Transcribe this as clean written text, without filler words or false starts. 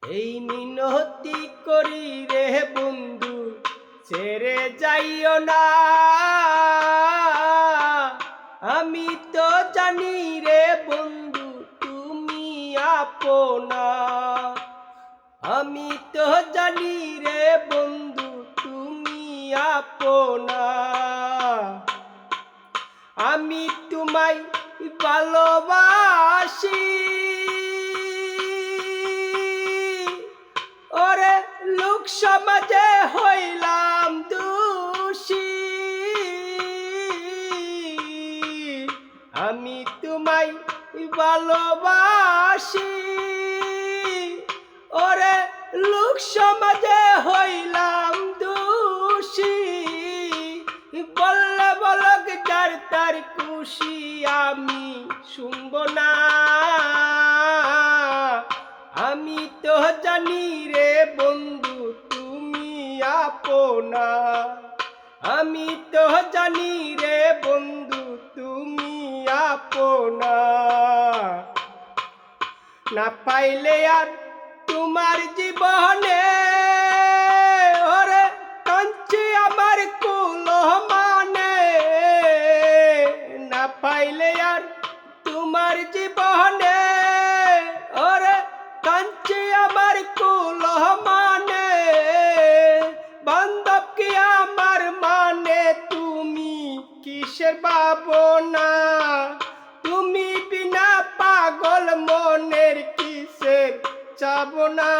এই মিনতি করি রে বন্ধু, ছেড়ে যাইও না। আমি তো জানি রে বন্ধু তুমি আপনা। আমি তো জানি রে বন্ধু তুমি আপনা। আমি তোমায় ভালোবাসি, ওরে লোক সমাজে হইলাম দোষী। আমি তোমায় ভালোবাসি, ওরে লোক সমাজে হইলাম দোষী। বললে বলক যার তার খুশি, আমি শুনব না। আমি তো জানি রে বন্ধু তুমি আপনা। আমি তো জানি রে বন্ধু তুমি আপনা। না পাইলে আর তোমার জীবনে, ওরে কাঞ্চি আমার কুল মানে। না পাইলে আর তোমার জীবনে, ওরে কাঞ্চি আমার কুল মানে। বান্ধব কি আমার মানে, তুমি কিসের ভাবনা। তুমি বিনা পাগল মনের কিসের চাবনা।